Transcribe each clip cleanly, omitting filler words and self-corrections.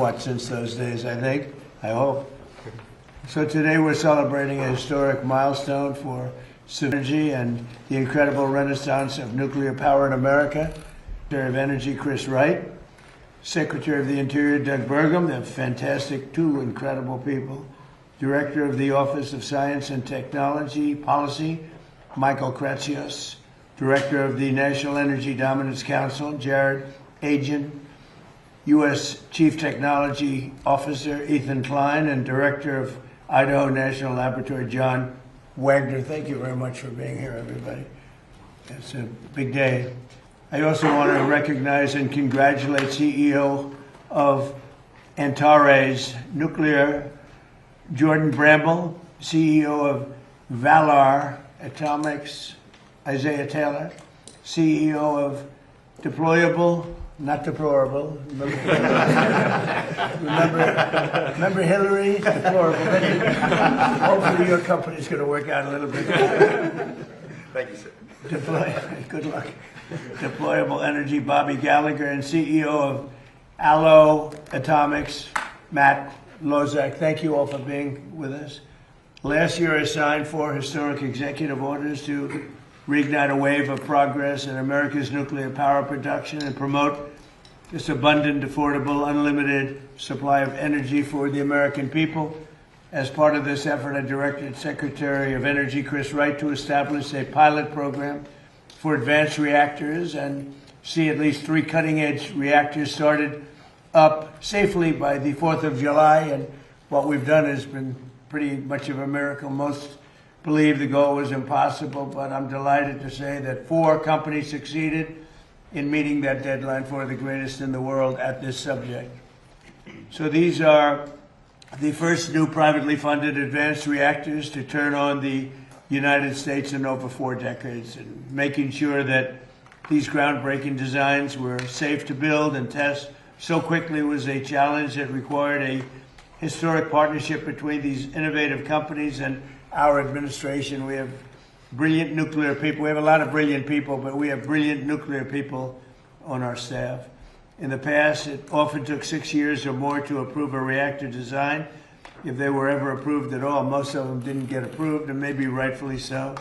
somewhat since those days, I think, I hope. So today we're celebrating a historic milestone for energy and the incredible renaissance of nuclear power in America. Secretary of Energy Chris Wright, Secretary of the Interior Doug Burgum, they're fantastic, two incredible people. Director of the Office of Science and Technology Policy, Michael Kratsios. Director of the National Energy Dominance Council, Jared Agin. U.S. Chief Technology Officer, Ethan Klein, and Director of Idaho National Laboratory, John Wagner. Thank you very much for being here, everybody. It's a big day. I also want to recognize and congratulate CEO of Antares Nuclear, Jordan Bramble, CEO of Valar Atomics, Isaiah Taylor, CEO of Deployable, not deplorable. Remember Hillary? Deplorable. Hopefully your company's going to work out a little bit. Thank you, sir. Good luck. Deployable Energy, Bobby Gallagher, and CEO of Allo Atomics, Matt Lozak. Thank you all for being with us. Last year I signed 4 historic executive orders to reignite a wave of progress in America's nuclear power production and promote this abundant, affordable, unlimited supply of energy for the American people. As part of this effort, I directed Secretary of Energy Chris Wright to establish a pilot program for advanced reactors and see at least 3 cutting-edge reactors started up safely by the 4th of July. And what we've done has been pretty much of a miracle. Most believe the goal was impossible, but I'm delighted to say that 4 companies succeeded in meeting that deadline for the greatest in the world at this subject. So these are the first new privately funded advanced reactors to turn on the United States in over 4 decades, and making sure that these groundbreaking designs were safe to build and test so quickly was a challenge that required a historic partnership between these innovative companies and our administration. We have brilliant nuclear people. We have a lot of brilliant people, but we have brilliant nuclear people on our staff. In the past, it often took 6 years or more to approve a reactor design, if they were ever approved at all. Most of them didn't get approved, and maybe rightfully so.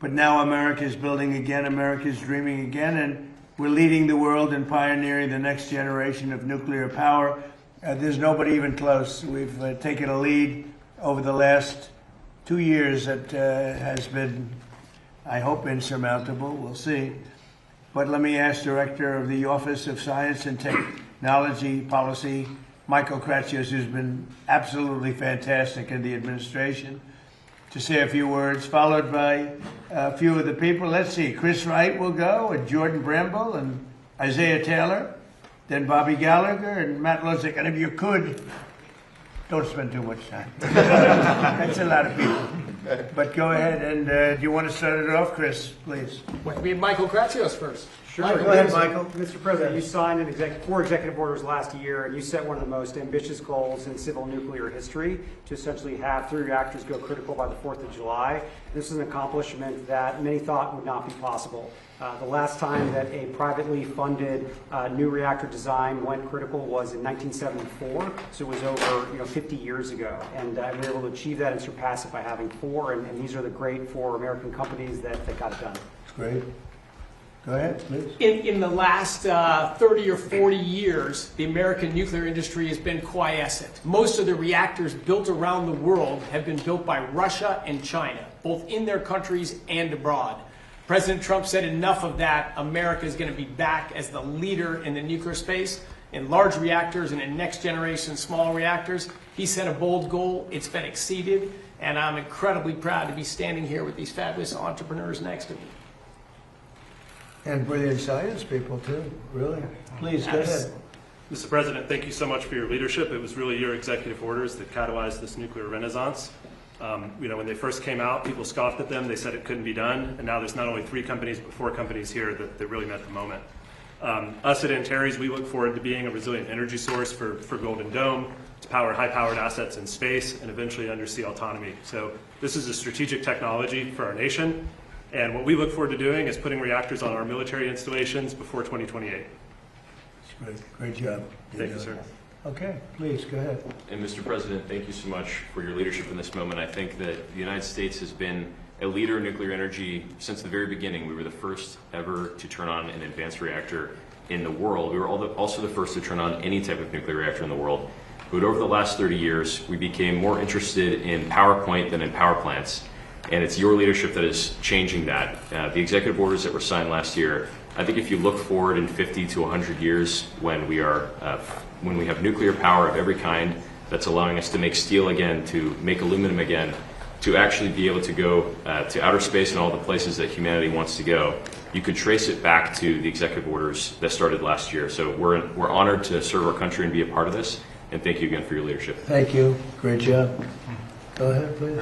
But now America is building again, America is dreaming again, and we're leading the world and pioneering the next generation of nuclear power. There's nobody even close. We've taken a lead over the last 2 years that has been, I hope, insurmountable. We'll see. But let me ask Director of the Office of Science and Technology Policy, Michael Kratsios, who's been absolutely fantastic in the administration, to say a few words, followed by a few of the people. Let's see, Chris Wright will go, and Jordan Bramble, and Isaiah Taylor, then Bobby Gallagher, and Matt Lozak. And if you could, don't spend too much time. That's a lot of people. But go ahead, and do you want to start it off, Chris, please? Well, we have Michael Kratsios first. Sure. Go ahead, Michael. Mr. President, you signed 4 executive orders last year, and you set one of the most ambitious goals in civil nuclear history to essentially have 3 reactors go critical by the 4th of July. This is an accomplishment that many thought would not be possible. The last time that a privately funded new reactor design went critical was in 1974, so it was over 50 years ago. And we were able to achieve that and surpass it by having 4, and these are the great 4 American companies that got it done. That's great. Go ahead, please. In the last 30 or 40 years, the American nuclear industry has been quiescent. Most of the reactors built around the world have been built by Russia and China, both in their countries and abroad. President Trump said enough of that. America is going to be back as the leader in the nuclear space, in large reactors and in next generation small reactors. He set a bold goal. It's been exceeded, and I'm incredibly proud to be standing here with these fabulous entrepreneurs next to me. And brilliant science people, too, really. Please, go ahead. Mr. President, thank you so much for your leadership. It was really your executive orders that catalyzed this nuclear renaissance. When they first came out, people scoffed at them. They said it couldn't be done. And now there's not only 3 companies, but 4 companies here that really met the moment. Us at Antares, we look forward to being a resilient energy source for Golden Dome, to power high-powered assets in space, and eventually undersea autonomy. So this is a strategic technology for our nation. And what we look forward to doing is putting reactors on our military installations before 2028. Great job. Thank you, sir. Okay, please, go ahead. And Mr. President, thank you so much for your leadership in this moment. I think that the United States has been a leader in nuclear energy since the very beginning. We were the first ever to turn on an advanced reactor in the world. We were also the first to turn on any type of nuclear reactor in the world. But over the last 30 years, we became more interested in PowerPoint than in power plants. And it's your leadership that is changing that. The executive orders that were signed last year, I think if you look forward in 50 to 100 years when we have nuclear power of every kind that's allowing us to make steel again, to make aluminum again, to actually be able to go to outer space and all the places that humanity wants to go, you could trace it back to the executive orders that started last year. So we're honored to serve our country and be a part of this, and thank you again for your leadership. Thank you. Great job. Go ahead, please.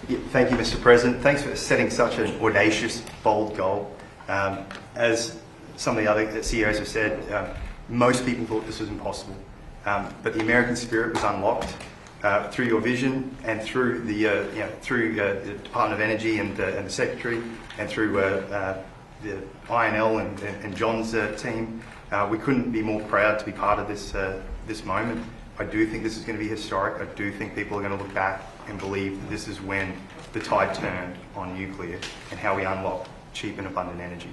Yeah, thank you, Mr. President. Thanks for setting such an audacious, bold goal. As some of the other CEOs have said, most people thought this was impossible. But the American spirit was unlocked through your vision and through the Department of Energy and the Secretary and through the INL and John's team. We couldn't be more proud to be part of this moment. I do think this is going to be historic. I do think people are going to look back and believe that this is when the tide turned on nuclear and how we unlock cheap and abundant energy.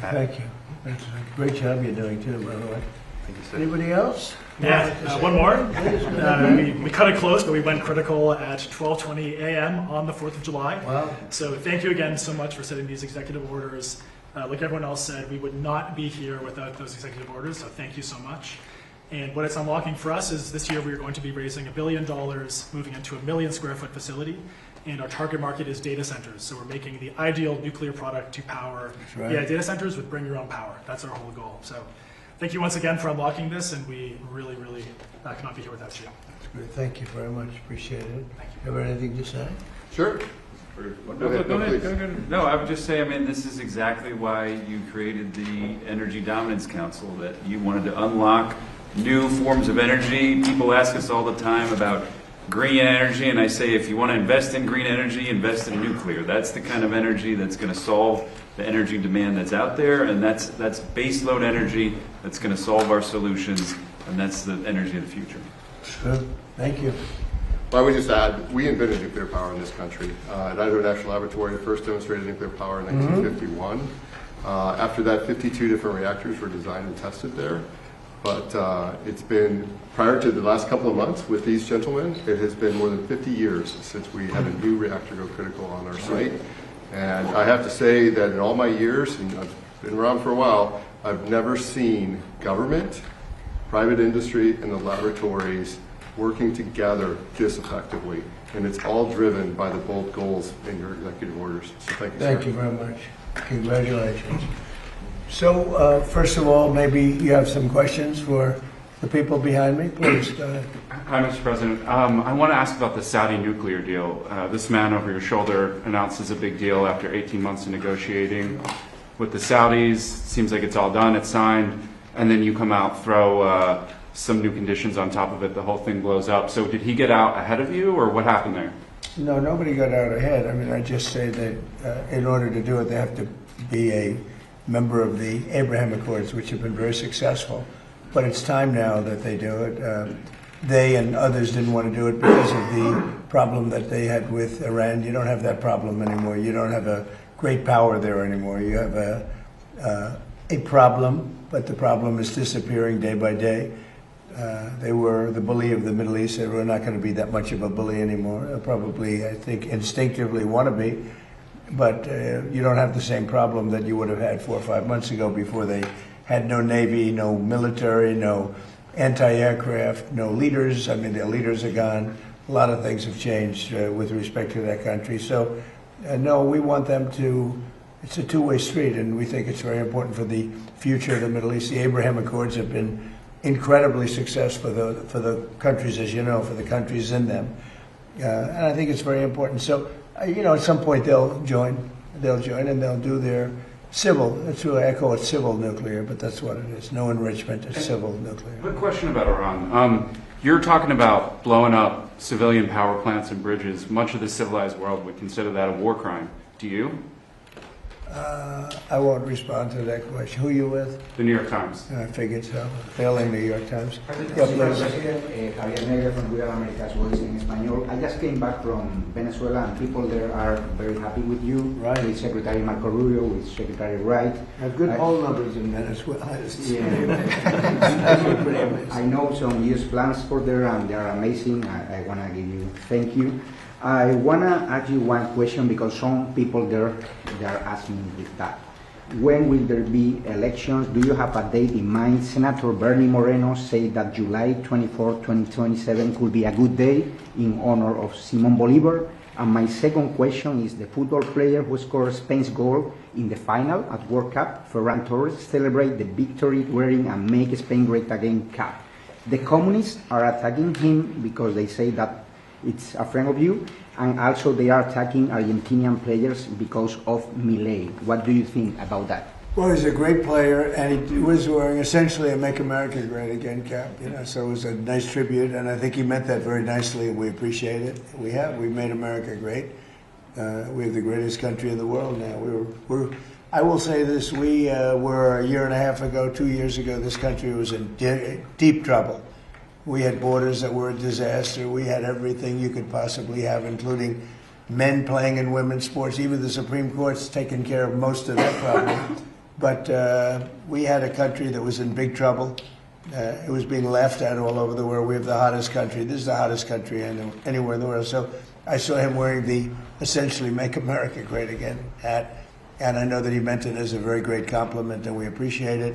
Thank you. That's a great job you're doing too, by the way. Thank you, sir. Anybody else? Yeah, one more. Please, go ahead. We cut it close, but we went critical at 12:20 a.m. on the 4th of July. Wow. So thank you again so much for setting these executive orders. Like everyone else said, we would not be here without those executive orders, so thank you so much. And what it's unlocking for us is this year we are going to be raising $1 billion, moving into a 1 million square foot facility, and our target market is data centers. So we're making the ideal nuclear product to power right. data centers with bring your own power. That's our whole goal. So thank you once again for unlocking this, and we really, really cannot be here without you. That's great. Thank you very much. Appreciate it. Have anything to say? Sure. Go ahead. No, I would just say, I mean, this is exactly why you created the Energy Dominance Council, that you wanted to unlock new forms of energy. People ask us all the time about green energy, and I say, if you want to invest in green energy, invest in nuclear. That's the kind of energy that's going to solve the energy demand that's out there, and that's baseload energy that's going to solve our solutions, and that's the energy of the future. Good. Thank you. Well, I would just add, we invented nuclear power in this country. At Idaho National Laboratory, first demonstrated nuclear power in 1951. After that, 52 different reactors were designed and tested there. But it's been, prior to the last couple of months with these gentlemen, it has been more than 50 years since we had a new reactor go critical on our site. And I have to say that in all my years, and I've been around for a while, I've never seen government, private industry, and the laboratories working together this effectively. And it's all driven by the bold goals in your executive orders. So thank you, sir. Thank you very much. Congratulations. So, first of all, maybe you have some questions for the people behind me. Please, go ahead. Hi, Mr. President. I want to ask about the Saudi nuclear deal. This man over your shoulder announces a big deal after 18 months of negotiating with the Saudis. Seems like it's all done, it's signed, and then you come out, throw some new conditions on top of it, the whole thing blows up. So did he get out ahead of you, or what happened there? No, nobody got out ahead. I mean, I just say that in order to do it, they have to be a member of the Abraham Accords, which have been very successful. But it's time now that they do it. They and others didn't want to do it because of the problem that they had with Iran. You don't have that problem anymore. You don't have a great power there anymore. You have a problem, but the problem is disappearing day by day. They were the bully of the Middle East. They were not going to be that much of a bully anymore. They'll probably, I think, instinctively want to be. But you don't have the same problem that you would have had 4 or 5 months ago before they had no navy, no military, no anti-aircraft, no leaders. I mean, their leaders are gone. A lot of things have changed with respect to that country. So, no, we want them to, it's a two-way street, and we think it's very important for the future of the Middle East. The Abraham Accords have been incredibly successful for the countries, as you know, for the countries in them. And I think it's very important. So, you know, at some point they'll join and they'll do their civil, that's why I call it civil nuclear, but that's what it is. No enrichment, it's civil nuclear. Quick question about Iran. You're talking about blowing up civilian power plants and bridges. Much of the civilized world would consider that a war crime. Do you? I won't respond to that question. Who are you with? The New York Times. I figured so. Failing New York Times. Señor President, Javier Negre from Real America's Voice in Español. I just came back from Venezuela and people there are very happy with you, Right. with Secretary Marco Rubio, with Secretary Wright. Have good poll numbers in Venezuela. Yeah. I know some use plans for there and they are amazing. I want to give you thank you. I want to ask you one question because some people there they are asking with that. When will there be elections? Do you have a date in mind? Senator Bernie Moreno said that July 24, 2027 could be a good day in honor of Simon Bolivar. And my second question is the football player who scored Spain's goal in the final at World Cup, Ferran Torres, celebrate the victory wearing a Make Spain Great Again cap. The communists are attacking him because they say that it's a friend of you, and also they are attacking Argentinian players because of Milei. What do you think about that? Well, he's a great player, and he was wearing essentially a "Make America Great Again" cap. So it was a nice tribute, and I think he meant that very nicely, and we appreciate it. We made America great. We're the greatest country in the world now. I will say this: we were a year and a half ago, 2 years ago. This country was in deep trouble. We had borders that were a disaster. We had everything you could possibly have, including men playing in women's sports. Even the Supreme Court's taken care of most of that problem. But we had a country that was in big trouble. It was being laughed at all over the world. We have the hottest country. This is the hottest country anywhere in the world. So I saw him wearing the essentially "Make America Great Again" hat, and I know that he meant it as a very great compliment, and we appreciate it.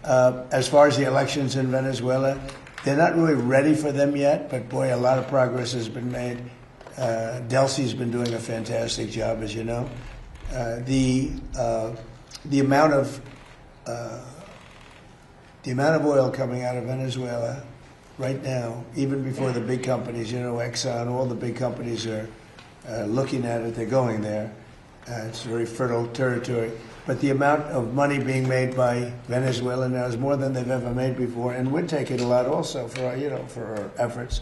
As far as the elections in Venezuela, they're not really ready for them yet, but boy, a lot of progress has been made. Delcy's been doing a fantastic job, as you know. The amount of oil coming out of Venezuela right now, even before the big companies, Exxon, all the big companies are looking at it. They're going there. It's very fertile territory. But the amount of money being made by Venezuela now is more than they've ever made before, and we're taking a lot also for our efforts.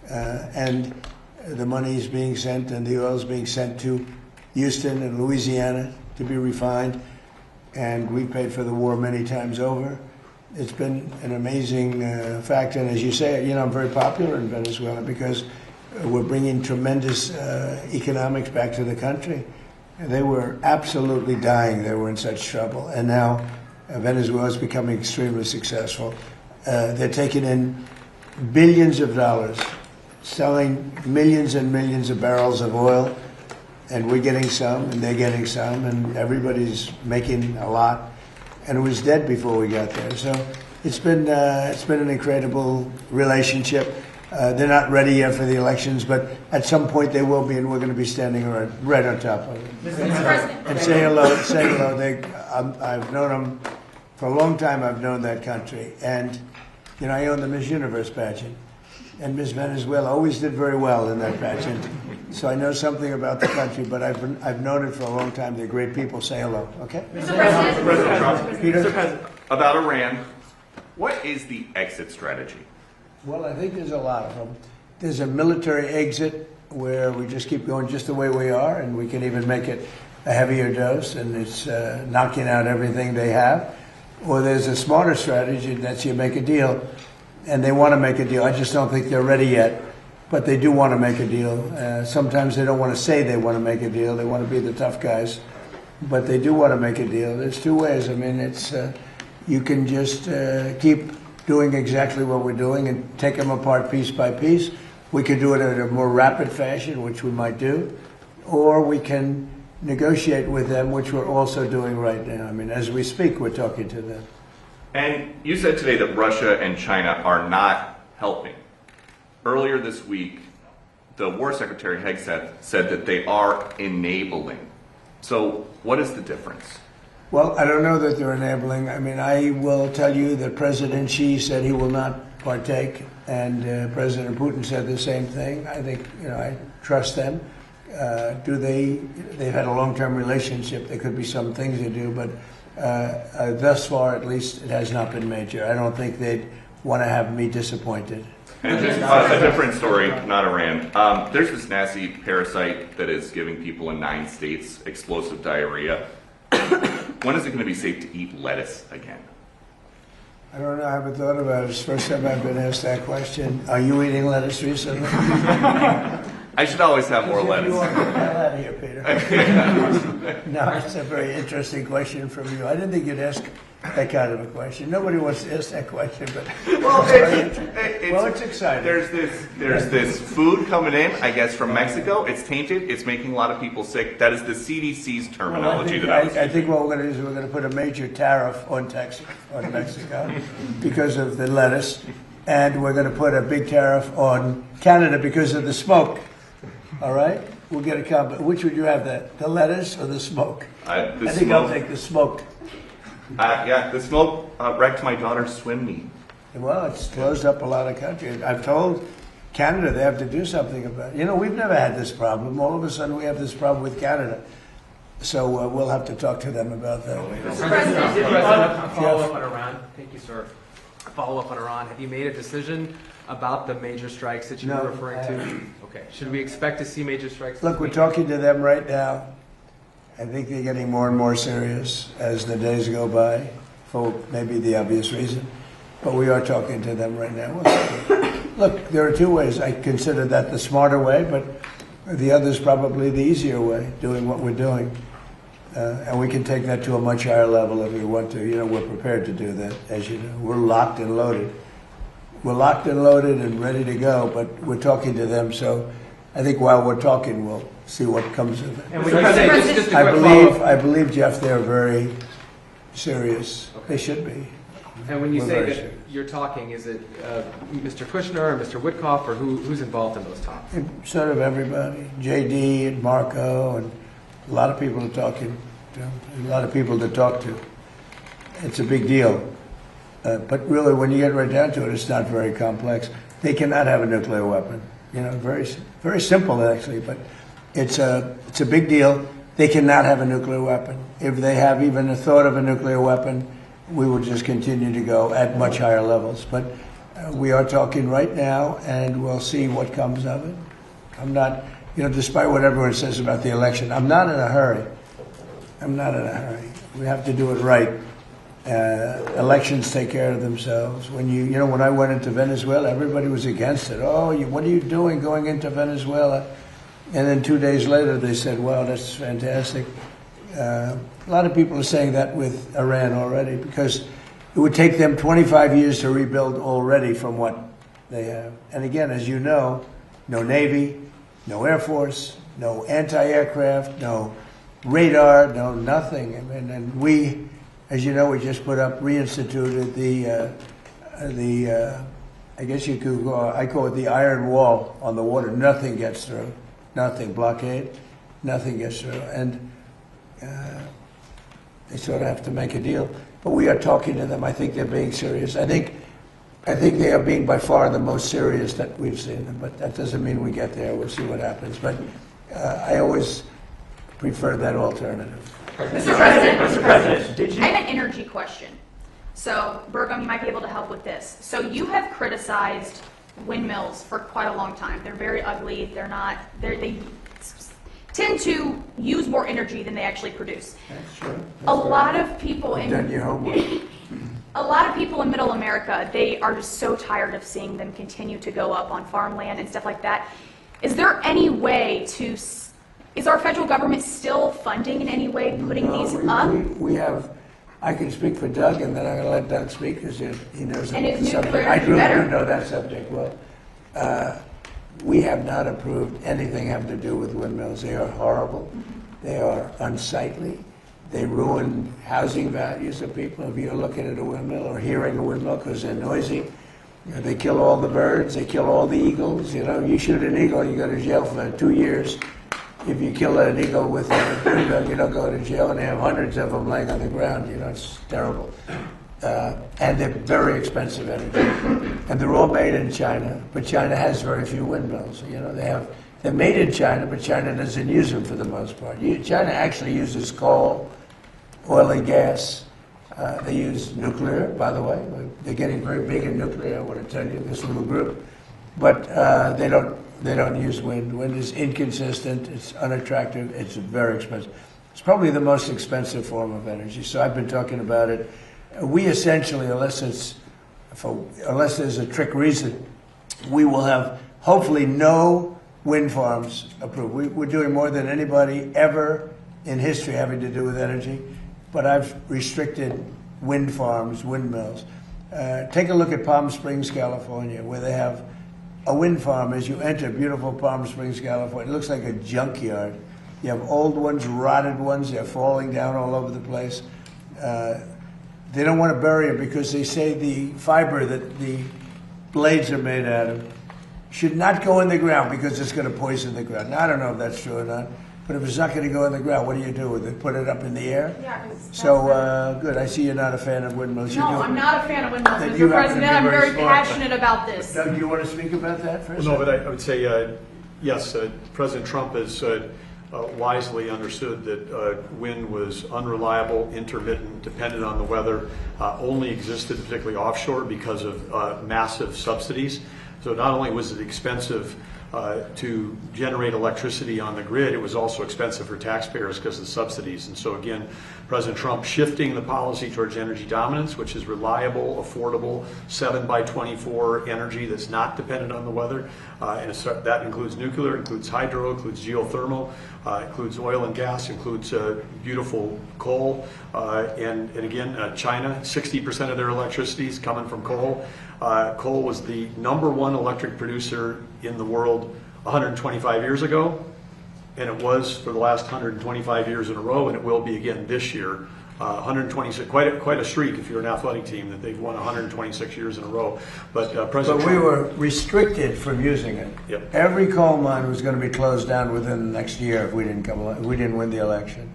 And the money is being sent, and the oil is being sent to Houston and Louisiana to be refined. And we paid for the war many times over. It's been an amazing fact, and as you say, I'm very popular in Venezuela because we're bringing tremendous economics back to the country. They were absolutely dying. They were in such trouble. And now Venezuela is becoming extremely successful. They're taking in billions of dollars, selling millions and millions of barrels of oil, and we're getting some, and they're getting some, and everybody's making a lot. And it was dead before we got there. So it's been an incredible relationship. They're not ready yet for the elections, but at some point they will be, and we're going to be standing right on top of it. And say hello. I've known them for a long time. I've known that country, and I own the Miss Universe pageant, and Miss Venezuela always did very well in that pageant. So I know something about the country, but I've known it for a long time. They're great people. Say hello, okay? Mr. President. President Trump. Peter? Mr. President, about Iran, what is the exit strategy? Well, I think there's a lot of them. There's a military exit where we just keep going just the way we are, and we can even make it a heavier dose, and it's knocking out everything they have. Or there's a smarter strategy, and that's you make a deal, and they want to make a deal. I just don't think they're ready yet, but they do want to make a deal. Sometimes they don't want to say they want to make a deal. They want to be the tough guys, but they do want to make a deal. There's two ways. I mean, it's you can just keep doing exactly what we're doing and take them apart piece by piece. We could do it in a more rapid fashion, which we might do, or we can negotiate with them, which we're also doing right now. I mean, as we speak, we're talking to them. And you said today that Russia and China are not helping. Earlier this week, the War Secretary Hegseth said that they are enabling. So what is the difference? Well, I don't know that they're enabling. I mean, I will tell you that President Xi said he will not partake, and President Putin said the same thing. I think, I trust them. They've had a long-term relationship. There could be some things they do, but thus far, at least, it has not been major. I don't think they'd want to have me disappointed. And just a different story, not Iran. There's this nasty parasite that is giving people in 9 states explosive diarrhea. When is it going to be safe to eat lettuce again? I don't know, I haven't thought about it. It's the first time I've been asked that question. Are you eating lettuce recently? I should always have more lettuce. You want to get the hell out of here, Peter. No, it's a very interesting question from you. I didn't think you'd ask that kind of a question. Nobody wants to ask that question, but it's exciting. There's this food coming in, I guess, from Mexico. It's tainted. It's making a lot of people sick. That is the CDC's terminology. I think what we're going to do is we're going to put a major tariff on Mexico because of the lettuce, and we're going to put a big tariff on Canada because of the smoke. All right? We'll get a combo. Which would you have, the lettuce or the smoke? I think I'll take the smoked. Yeah, the smoke wrecked my daughter's swim meet. Well, it's closed up a lot of countries. I've told Canada they have to do something about it. You know, we've never had this problem. All of a sudden we have this problem with Canada. So we'll have to talk to them about that. Mr. President, follow up on Iran. Thank you, sir. Follow up on Iran. Have you made a decision about the major strikes that you were referring to? Okay. Should we expect to see major strikes? Look, we're talking to them right now. I think they're getting more and more serious as the days go by, for maybe the obvious reason. But we are talking to them right now. Look, there are two ways. I consider that the smarter way, but the other is probably the easier way, doing what we're doing. And we can take that to a much higher level if we want to. You know, we're prepared to do that, as you know. We're locked and loaded. We're locked and loaded and ready to go, but we're talking to them. So I think while we're talking, we'll see what comes of it. And when you say, just a I believe, Jeff, they're very serious. Okay. They should be. And when you say that you're talking, is it Mr. Kushner or Mr. Witkoff, or who's involved in those talks? Sort of everybody. JD and Marco and a lot of people are talking to, a lot of people to talk to. It's a big deal. But really, when you get right down to it, it's not very complex. They cannot have a nuclear weapon. You know, very, very simple actually, but it's a big deal. They cannot have a nuclear weapon. If they have even a thought of a nuclear weapon, we will just continue to go at much higher levels. But we are talking right now, and we'll see what comes of it. I'm not, you know, despite what everyone says about the election, I'm not in a hurry. I'm not in a hurry. We have to do it right. Elections take care of themselves. When you know, when I went into Venezuela, everybody was against it. Oh, what are you doing going into Venezuela? And then 2 days later, they said, wow, that's fantastic. A lot of people are saying that with Iran already, because it would take them 25 years to rebuild already from what they have. And again, as you know, no Navy, no Air Force, no anti-aircraft, no radar, no nothing. And we, as you know, we just reinstituted the I guess you could go, I call it the iron wall on the water. Nothing gets through. Nothing. Blockade. Nothing gets through. And they sort of have to make a deal. But we are talking to them. I think they're being serious. I think they are being by far the most serious that we've seen them. But that doesn't mean we get there. We'll see what happens. But I always prefer that alternative. Mr. President, I have an energy question. So, Burgum, you might be able to help with this. So you have criticized windmills for quite a long time. They're very ugly. They tend to use more energy than they actually produce. That's true. A lot of people in a lot of people in Middle America, they are just so tired of seeing them continue to go up on farmland and stuff like that. Is there any way to? Is our federal government still funding in any way putting these up? We have. I can speak for Doug, and then I'm going to let Doug speak because he knows and the subject. I really do know that subject well. We have not approved anything having to do with windmills. They are horrible. They are unsightly. They ruin housing values of people. If you're looking at a windmill or hearing a windmill because they're noisy, you know, they kill all the birds. They kill all the eagles. You know, you shoot an eagle, you go to jail for 2 years. If you kill an eagle with a windmill, you don't go to jail, and they have hundreds of them laying on the ground. You know, it's terrible. And they're very expensive energy. And they're all made in China, but China has very few windmills. You know, they're made in China, but China doesn't use them for the most part. China actually uses coal, oil and gas. They use nuclear, by the way. They're getting very big in nuclear, I want to tell you, this little group. But they don't use wind. Wind is inconsistent, it's unattractive, it's very expensive. It's probably the most expensive form of energy. So I've been talking about it. We essentially, unless there's a trick reason, we will have hopefully no wind farms approved. We're doing more than anybody ever in history having to do with energy, but I've restricted wind farms, windmills. Take a look at Palm Springs, California, where they have a wind farm. As you enter beautiful Palm Springs, California, it looks like a junkyard. You have old ones, rotted ones, they're falling down all over the place. They don't want to bury them because they say the fiber that the blades are made out of should not go in the ground because it's going to poison the ground. Now, I don't know if that's true or not, but if it's not going to go in the ground, what do you do with it? Put it up in the air? Yeah. So, good. I see you're not a fan of windmills. No, I'm not a fan of windmills, Then you Mr. happen to be President. I'm very very smart. passionate about this. Doug, do you want to speak about that for a Well, second? no, but I would say, yes, President Trump has wisely understood that wind was unreliable, intermittent, dependent on the weather, only existed particularly offshore because of massive subsidies. So not only was it expensive to generate electricity on the grid, it was also expensive for taxpayers because of the subsidies. And so again, President Trump shifting the policy towards energy dominance, which is reliable, affordable, 7x24 energy that's not dependent on the weather. And that includes nuclear, includes hydro, includes geothermal, includes oil and gas, includes beautiful coal. And again, China, 60% of their electricity is coming from coal. Coal was the #1 electric producer in the world 125 years ago, and it was for the last 125 years in a row, and it will be again this year. 126, quite a streak if you're an athletic team that they've won 126 years in a row. But President But we Trump, were restricted from using it. Yep. Every coal mine was going to be closed down within the next year if we didn't win the election.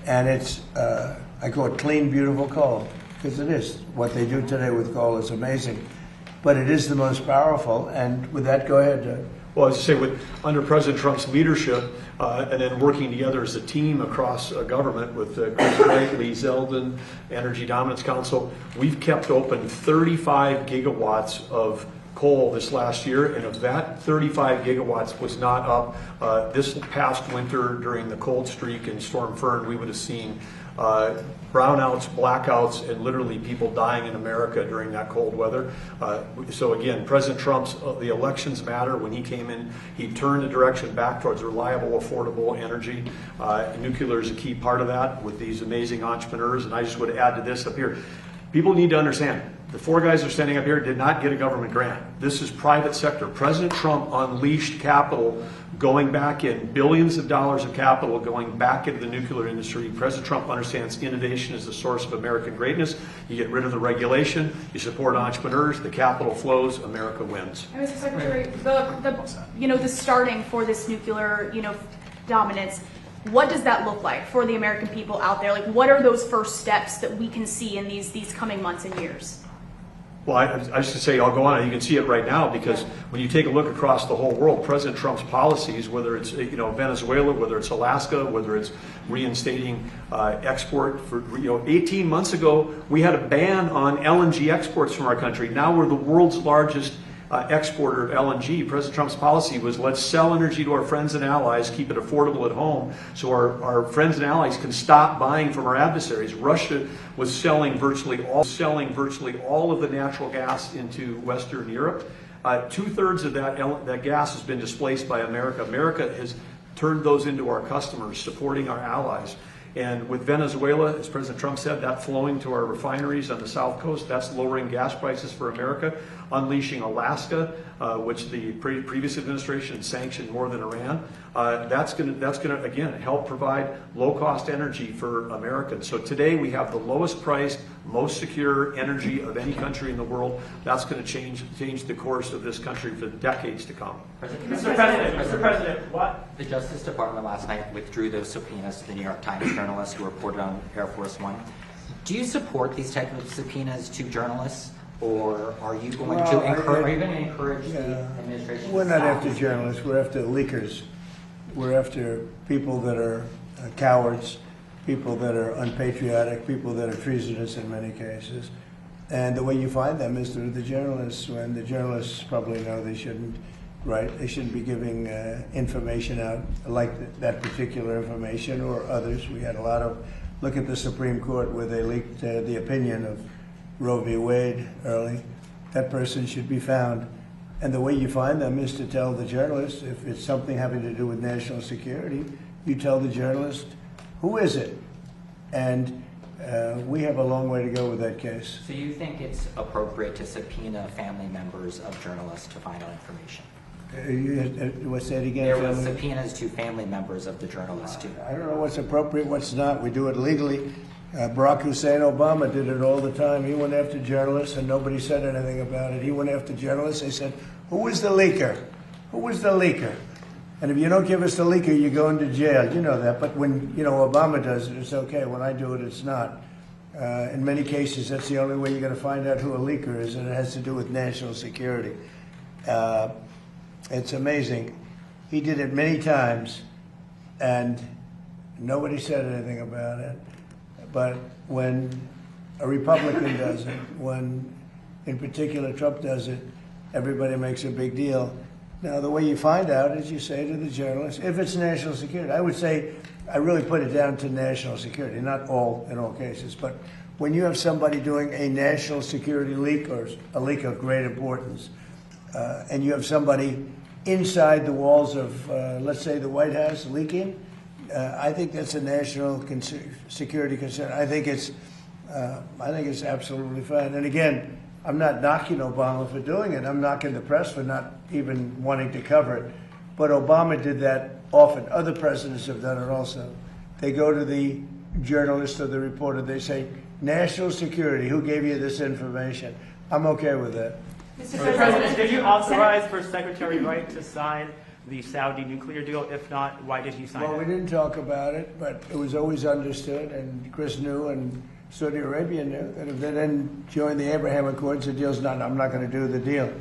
And it's I call it clean, beautiful coal because it is. What they do today with coal is amazing, but it is the most powerful. And with that, go ahead, Doug. well, as I say, under President Trump's leadership, and then working together as a team across government with Chris Wright, Lee Zeldin, Energy Dominance Council, we've kept open 35 gigawatts of coal this last year, and if that 35 gigawatts was not up this past winter during the cold streak and Storm Fern, we would have seen brownouts, blackouts, and literally people dying in America during that cold weather. So again, President Trump's, the elections matter. When he came in, he turned the direction back towards reliable, affordable energy. Nuclear is a key part of that with these amazing entrepreneurs. And I just would add to this up here. People need to understand, the four guys that are standing up here did not get a government grant. This is private sector. President Trump unleashed capital going back in, billions of dollars of capital going back into the nuclear industry. President Trump understands innovation is the source of American greatness. You get rid of the regulation, you support entrepreneurs, the capital flows, America wins. Mr. Secretary, the starting for this nuclear, dominance, what does that look like for the American people out there? Like, what are those first steps that we can see in these coming months and years? Well, I should say, I'll go on. You can see it right now because when you take a look across the whole world, President Trump's policies, whether it's Venezuela, whether it's Alaska, whether it's reinstating export for 18 months ago, we had a ban on LNG exports from our country. Now we're the world's largest exporter of LNG. President Trump's policy was let's sell energy to our friends and allies, keep it affordable at home, so our friends and allies can stop buying from our adversaries. Russia was selling virtually all of the natural gas into Western Europe. 2/3 of that gas has been displaced by America. America has turned those into our customers, supporting our allies. And with Venezuela, as President Trump said, that flowing to our refineries on the South Coast, that's lowering gas prices for America. Unleashing Alaska, which the previous administration sanctioned more than Iran, that's going to again help provide low-cost energy for Americans. So today we have the lowest priced, most secure energy of any country in the world. That's going to change the course of this country for decades to come. Mr. President, what? The Justice Department last night withdrew those subpoenas to the New York Times journalists who reported on Air Force One. Do you support these types of subpoenas to journalists? Or are you going to encourage the administration? We're not after journalists. We're after leakers. We're after people that are cowards, people that are unpatriotic, people that are treasonous in many cases. And the way you find them is through the journalists. When the journalists probably know they shouldn't right? They shouldn't be giving information out like that particular information or others. We had a lot of, look at the Supreme Court where they leaked the opinion of Roe v. Wade early. That person should be found. And the way you find them is to tell the journalist, if it's something having to do with national security, you tell the journalist, who is it? And we have a long way to go with that case. So you think it's appropriate to subpoena family members of journalists to find out information? What's that again? There was subpoenas to family members of the journalists too. I don't know what's appropriate, what's not. We do it legally. Barack Hussein Obama did it all the time. He went after journalists and nobody said anything about it. He went after journalists. They said, who was the leaker? Who was the leaker? And if you don't give us the leaker, you go into jail. You know that. But when Obama does it, it's okay. When I do it, it's not. In many cases, that's the only way you're going to find out who a leaker is, and it has to do with national security. It's amazing. He did it many times, and nobody said anything about it. But when a Republican does it, when, in particular, Trump does it, everybody makes a big deal. Now, the way you find out is you say to the journalist, if it's national security, I would say, I really put it down to national security, not in all cases, but when you have somebody doing a national security leak or a leak of great importance, and you have somebody inside the walls of, let's say, the White House leaking, I think that's a national security concern. I think it's absolutely fine. And again, I'm not knocking Obama for doing it. I'm knocking the press for not even wanting to cover it. But Obama did that often. Other presidents have done it also. They go to the journalist or the reporter. They say, national security, who gave you this information? I'm okay with that. Mr. President, did you authorize for Secretary Wright to sign the Saudi nuclear deal? If not, why did he sign it? Well, we didn't talk about it, but it was always understood, and Chris knew, and Saudi Arabia knew, that if they didn't join the Abraham Accords, the deal's not, I'm not going to do the deal.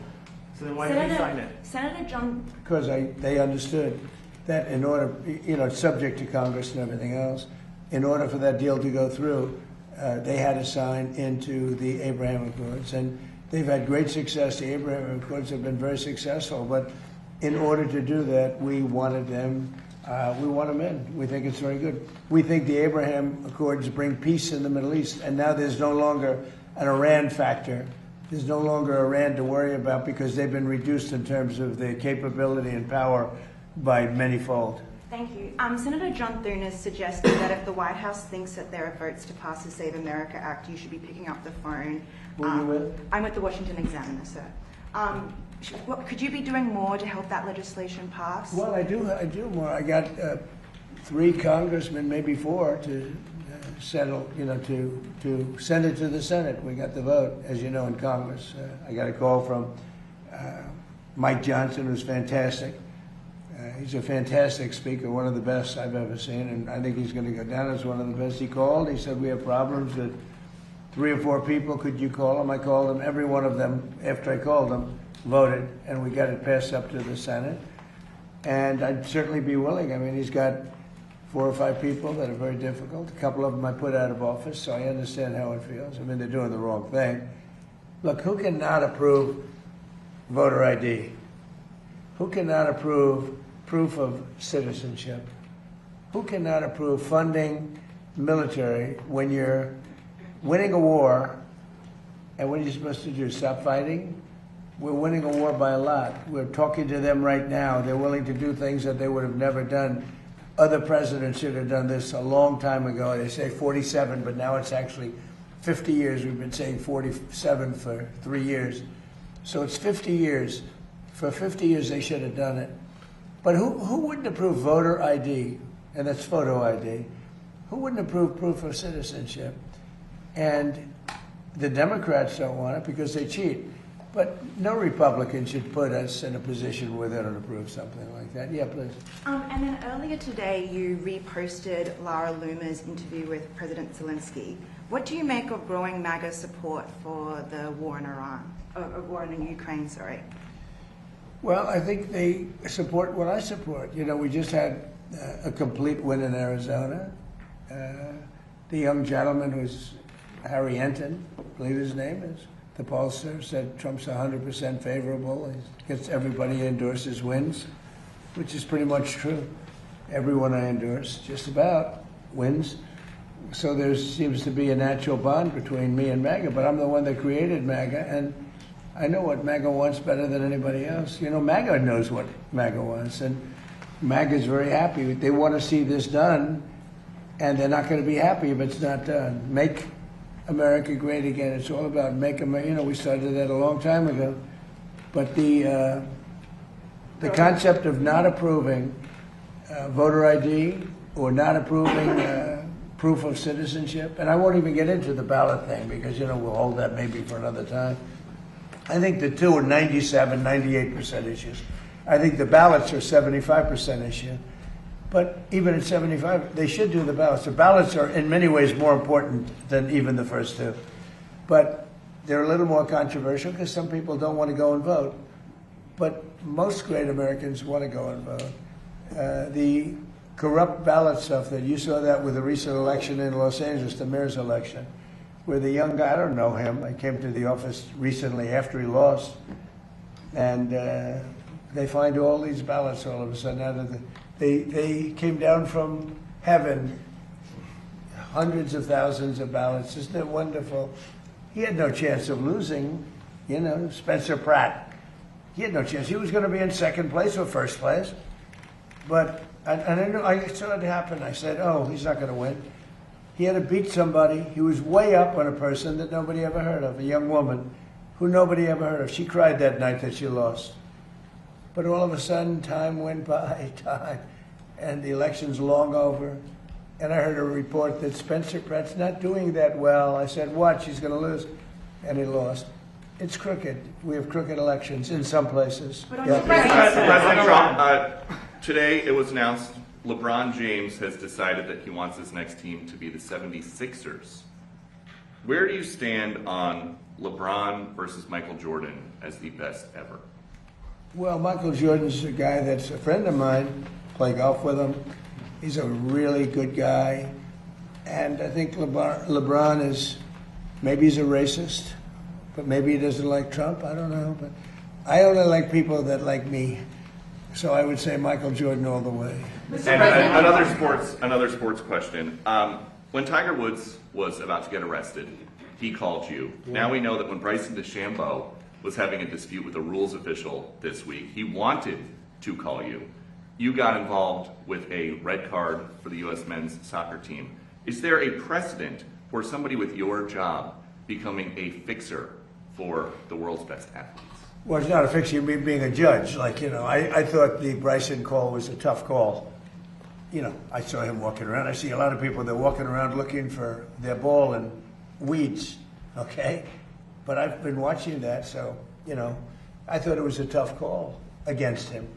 So then why did he sign it? Senator John... Because they understood that in order, subject to Congress and everything else, in order for that deal to go through, they had to sign into the Abraham Accords. And they've had great success. The Abraham Accords have been very successful. But in order to do that, we wanted them, we want them in. We think it's very good. We think the Abraham Accords bring peace in the Middle East. And now there's no longer an Iran factor. There's no longer Iran to worry about because they've been reduced in terms of their capability and power by manyfold. Thank you. Senator John Thune has suggested that if the White House thinks that there are votes to pass the Save America Act, you should be picking up the phone. Who are you with? I'm with the Washington Examiner, sir. Could you be doing more to help that legislation pass? Well, I do more. I got 3 congressmen, maybe 4, to settle, to send it to the Senate. We got the vote, as you know, in Congress. I got a call from Mike Johnson, who's fantastic. He's a fantastic speaker, one of the best I've ever seen, and I think he's going to go down as one of the best. He called. He said, we have problems with 3 or 4 people. Could you call them? I called them. Every one of them, after I called them, voted, and we got it passed up to the Senate. And I'd certainly be willing. I mean, he's got 4 or 5 people that are very difficult. A couple of them I put out of office, so I understand how it feels. I mean, they're doing the wrong thing. Look, who cannot approve voter ID? Who cannot approve proof of citizenship? Who cannot approve funding military when you're winning a war, and what are you supposed to do, stop fighting? We're winning a war by a lot. We're talking to them right now. They're willing to do things that they would have never done. Other presidents should have done this a long time ago. They say 47, but now it's actually 50 years. We've been saying 47 for 3 years. So it's 50 years. For 50 years, they should have done it. But who wouldn't approve voter ID? And that's photo ID. Who wouldn't approve proof of citizenship? And the Democrats don't want it because they cheat. But no Republican should put us in a position where they don't approve something like that. Yeah, please. And then earlier today, you reposted Lara Loomer's interview with President Zelensky. What do you make of growing MAGA support for the war in Iran, or war in Ukraine, sorry? Well, I think they support what I support. We just had a complete win in Arizona. The young gentleman who's Harry Enton, I believe his name is, The pollster said Trump's 100% favorable. He gets everybody he endorses wins, which is pretty much true. Everyone I endorse, just about, wins. So there seems to be a natural bond between me and MAGA, but I'm the one that created MAGA, and I know what MAGA wants better than anybody else. You know, MAGA knows what MAGA wants, and MAGA is very happy. They want to see this done, and they're not going to be happy if it's not done. Make America great again. It's all about make America. You know, we started that a long time ago. But the concept of not approving voter ID or not approving proof of citizenship, and I won't even get into the ballot thing because, you know, we'll hold that maybe for another time. I think the two are 97, 98% issues. I think the ballots are 75% issue. But even at 75, they should do the ballots. The ballots are in many ways more important than even the first two. But they're a little more controversial because some people don't want to go and vote. But most great Americans want to go and vote. The corrupt ballot stuff that you saw that with the recent election in Los Angeles, the mayor's election, where the young guy, I don't know him, I came to the office recently after he lost, and they find all these ballots all of a sudden out of the, they came down from heaven, hundreds of thousands of ballots. Isn't it wonderful? He had no chance of losing, you know, Spencer Pratt. He had no chance. He was going to be in second place or first place. But, and I saw it happen. I said, oh, he's not going to win. He had to beat somebody. He was way up on a person that nobody ever heard of, a young woman who nobody ever heard of. She cried that night that she lost. But all of a sudden, time went by, and the election's long over. And I heard a report that Spencer Pratt's not doing that well. I said, watch, he's going to lose. And he lost. It's crooked. We have crooked elections in some places. President Trump, today it was announced LeBron James has decided that he wants his next team to be the 76ers. Where do you stand on LeBron versus Michael Jordan as the best ever? Well, Michael Jordan's a guy that's a friend of mine. Play golf with him. He's a really good guy. And I think LeBron is, maybe he's a racist, but maybe he doesn't like Trump. I don't know. But I only like people that like me. So I would say Michael Jordan all the way. And another sports question. When Tiger Woods was about to get arrested, he called you. Yeah. Now we know that when Bryson DeChambeau was having a dispute with a rules official this week, he wanted to call you. You got involved with a red card for the U.S. men's soccer team. Is there a precedent for somebody with your job becoming a fixer for the world's best athletes? Well, it's not a fixer. You mean being a judge. Like, you know, I thought the Bryson call was a tough call. You know, I saw him walking around. I see a lot of people, they're walking around looking for their ball in weeds, okay? But I've been watching that, so, you know, I thought it was a tough call against him.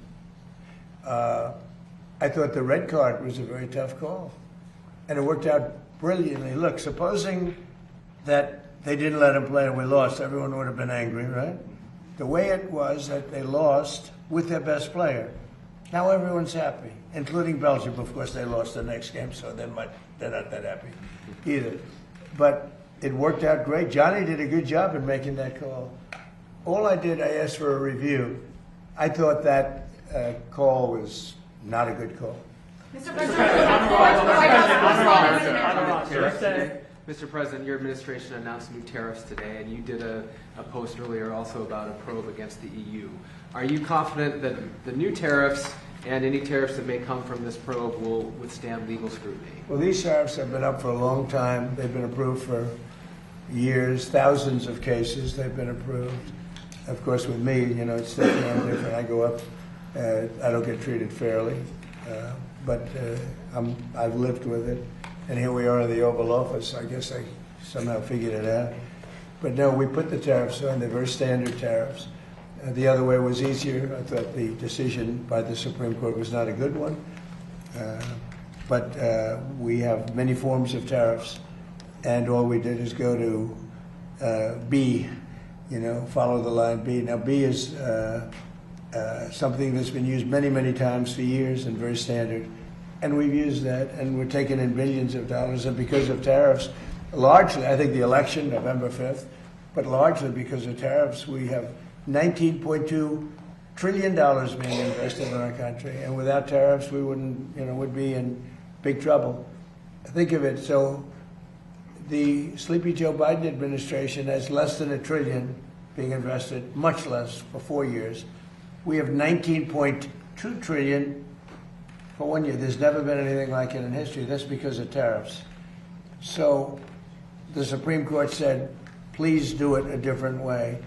I thought the red card was a very tough call. And it worked out brilliantly. Look, supposing that they didn't let him play and we lost, everyone would have been angry, right? The way it was that they lost with their best player. Now everyone's happy, including Belgium. Of course, they lost the next game, so they're not that happy either. But it worked out great. Johnny did a good job in making that call. All I did, I asked for a review. I thought that call was not a good call. Mr. President, your administration announced new tariffs today, and you did a post earlier also about a probe against the EU. Are you confident that the new tariffs and any tariffs that may come from this probe will withstand legal scrutiny? Well, these tariffs have been up for a long time. They've been approved for years, thousands of cases they've been approved. Of course, with me, you know, it's different. I go up, I don't get treated fairly, but I've lived with it. And here we are in the Oval Office. I guess I somehow figured it out. But no, we put the tariffs on. They're very standard tariffs. The other way was easier. I thought the decision by the Supreme Court was not a good one. But we have many forms of tariffs. And all we did is go to B, you know, follow the line B. Now, B is something that's been used many, many times for years and very standard. And we've used that, and we're taking in billions of dollars. And because of tariffs, largely, I think the election, November 5th, but largely because of tariffs. We have $19.2 trillion being invested in our country, and without tariffs, we wouldn't, would be in big trouble. Think of it. So the sleepy Joe Biden administration has less than $1 trillion being invested, much less for 4 years. We have $19.2 trillion for 1 year. There's never been anything like it in history. That's because of tariffs. So the Supreme Court said, please do it a different way.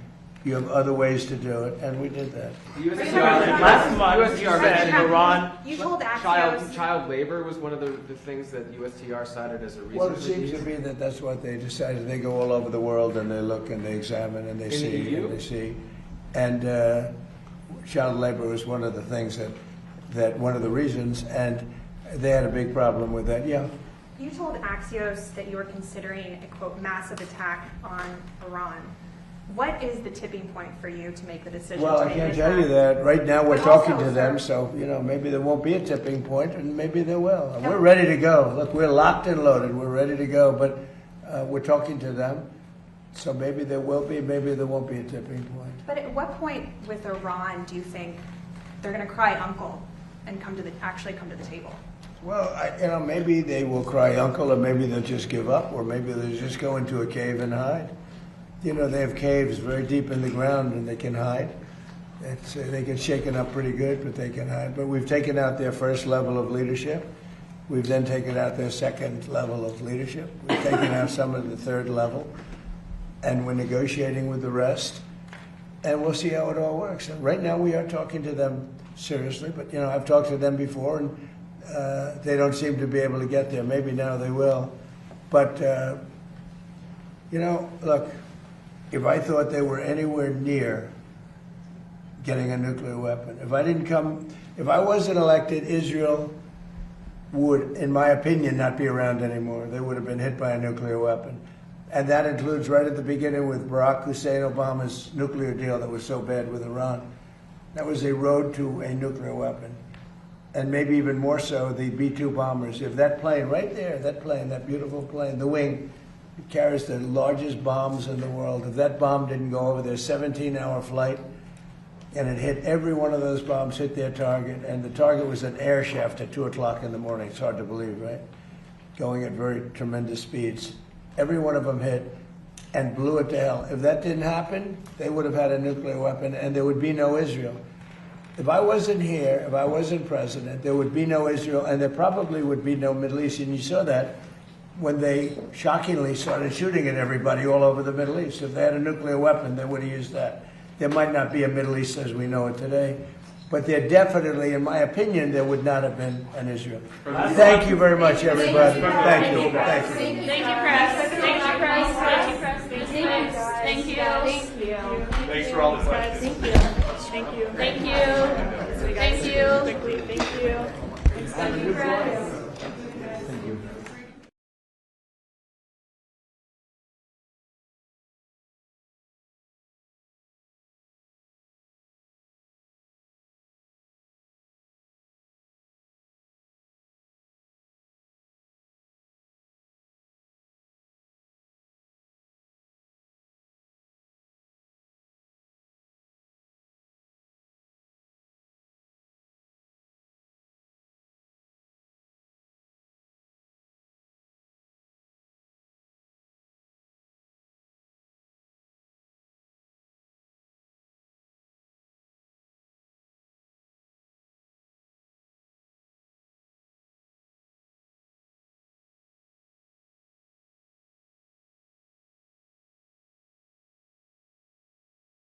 You have other ways to do it, and we did that. Last month, you said Iran. You told child labor was one of the things that USTR cited as a reason. Well, it seems to be that that's what they decided. They go all over the world and they look and they examine and they see and they see. And child labor was one of the things that one of the reasons, and they had a big problem with that. Yeah. You told Axios that you were considering a quote massive attack on Iran. What is the tipping point for you to make the decision? Well, I can't tell you that. Right now we're talking to them, so maybe there won't be a tipping point, and maybe there will. And we're ready to go. Look, we're locked and loaded. We're ready to go, but we're talking to them, so maybe there will be, maybe there won't be a tipping point. But at what point with Iran do you think they're going to cry uncle and actually come to the table? Well, maybe they will cry uncle, or maybe they'll just give up, or maybe they'll just go into a cave and hide. They have caves very deep in the ground, and they can hide. They get shaken up pretty good, but they can hide. But we've taken out their first level of leadership. We've then taken out their second level of leadership. We've taken out some of the third level, and we're negotiating with the rest. And we'll see how it all works. And right now, we are talking to them seriously. But I've talked to them before, and they don't seem to be able to get there. Maybe now they will. But look. If I thought they were anywhere near getting a nuclear weapon, if I wasn't elected, Israel would, in my opinion, not be around anymore. They would have been hit by a nuclear weapon. And that includes right at the beginning with Barack Hussein Obama's nuclear deal that was so bad with Iran. That was a road to a nuclear weapon. And maybe even more so, the B-2 bombers. If that plane right there, that beautiful plane, the wing, it carries the largest bombs in the world. If that bomb didn't go over their 17-hour flight, and it hit every one of those bombs, hit their target, and the target was an air shaft at 2 o'clock in the morning. It's hard to believe, right? Going at very tremendous speeds. Every one of them hit and blew it to hell. If that didn't happen, they would have had a nuclear weapon, and there would be no Israel. If I wasn't here, if I wasn't president, there would be no Israel, and there probably would be no Middle East. And you saw that when they shockingly started shooting at everybody all over the Middle East. If they had a nuclear weapon, they would have used that. There might not be a Middle East as we know it today, but there definitely, in my opinion, there would not have been an Israel. Thank you very much, everybody. Thank you. Thank you. Thank you, press. Thank you, press. Thank you, press. Thank you. Thank you. Thanks for all the questions. Thank you. Thank you. Thank you. Thank you. Thank you. Thank you, press.